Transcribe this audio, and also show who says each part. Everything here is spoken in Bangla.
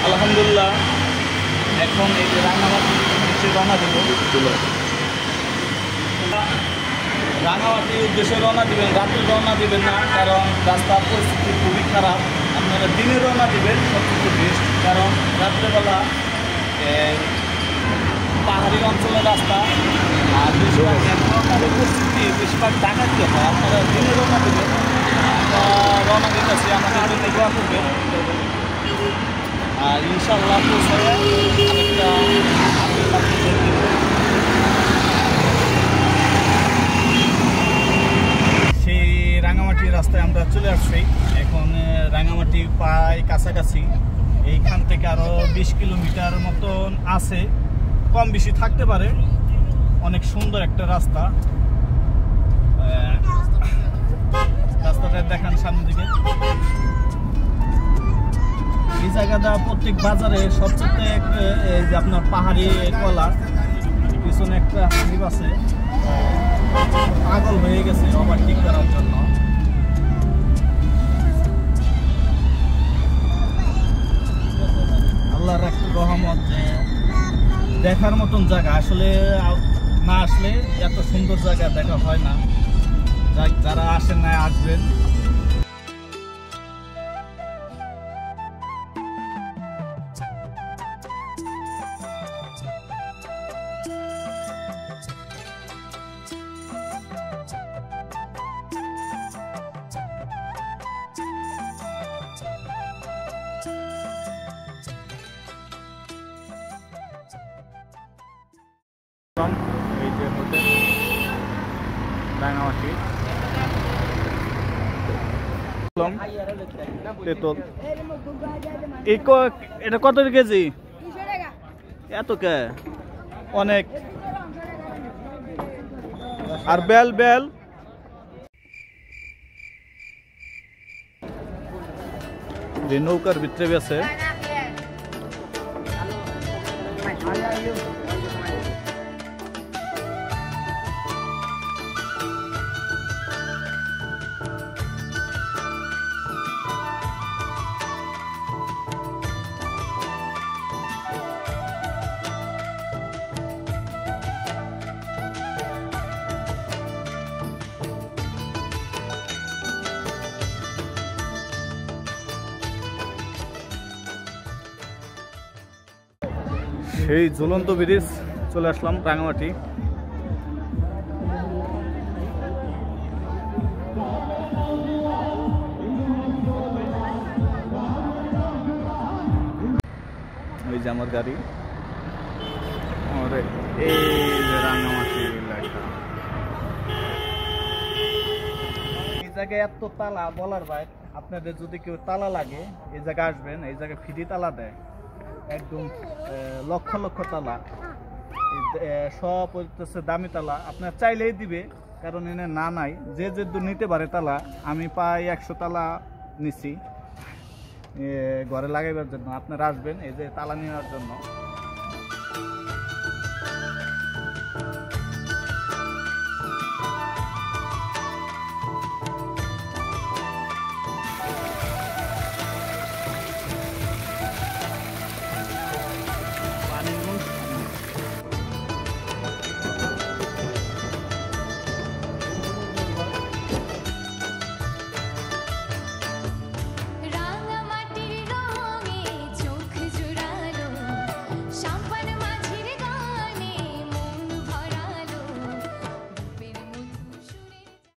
Speaker 1: আলহামদুলিল্লাহ এখন এই যে রাঙামাটি উদ্দেশ্যে রওনা দেব। রাঙামাটির উদ্দেশ্যে রওনা দিবেন, রাতে রওনা দিবেন না, কারণ রাস্তার পরিস্থিতি খুবই খারাপ। আপনারা দিনে রওনা দিবেন সবচেয়ে বেস্ট, কারণ রাত্রেবেলা পাহাড়ি অঞ্চলের রাস্তা আর বেশিরভাগ পরিস্থিতি বেশিরভাগ ডাকাতি হয়। আপনারা দিনে রওনা দেবেন। রওনা দিতেছি, আমাদের জন্য দোয়া করবেন। আর ইনশাআল্লাহ পৌঁছায় আরেকটা সেই রাঙামাটির রাস্তায় আমরা চলে আসছি। এখন রাঙামাটি প্রায় কাছাকাছি, এইখান থেকে আরও 20 কিলোমিটার মতন আছে, কম বেশি থাকতে পারে। অনেক সুন্দর একটা রাস্তা, রাস্তাটা দেখান সামনের দিকে। এই জায়গাটা প্রত্যেক বাজারে সবচেয়ে এই যে আপনার পাহাড়ি কলা, পিছনে একটা হানিফ আছে, পাগল হয়ে গেছে ওভারটেক করার জন্য। আল্লাহর একটা রহমত, দেখার মতন জায়গা। আসলে না আসলে এত সুন্দর জায়গা দেখা হয় না। যারা আসেন না আসবেন। এই যে হোটেল রাঙামাটি তেঁতুল, এটা কত কেজি? এত কে অনেক। আর বেল বেল নৌকার ভিতরে বেছে। সেই ঝুলন্ত ব্রিজ চলে আসলাম রাঙামাটি। এই যে আমার গাড়ি, এই যে রাঙামাটি লেখা। এই জায়গায় এত তালা বলার বাইরে। আপনাদের যদি কেউ তালা লাগে এই জায়গায় আসবেন, এই জায়গায় ফ্রি তালা দেয়, একদম লক্ষ লক্ষ তালা। সব হচ্ছে দামি তালা, আপনার চাইলেই দিবে, কারণ এনে না নাই যে যে নিতে পারে তালা। আমি প্রায় 100 তালা নিছি ঘরে লাগাইবার জন্য। আপনারা আসবেন এই যে তালা নেওয়ার জন্য।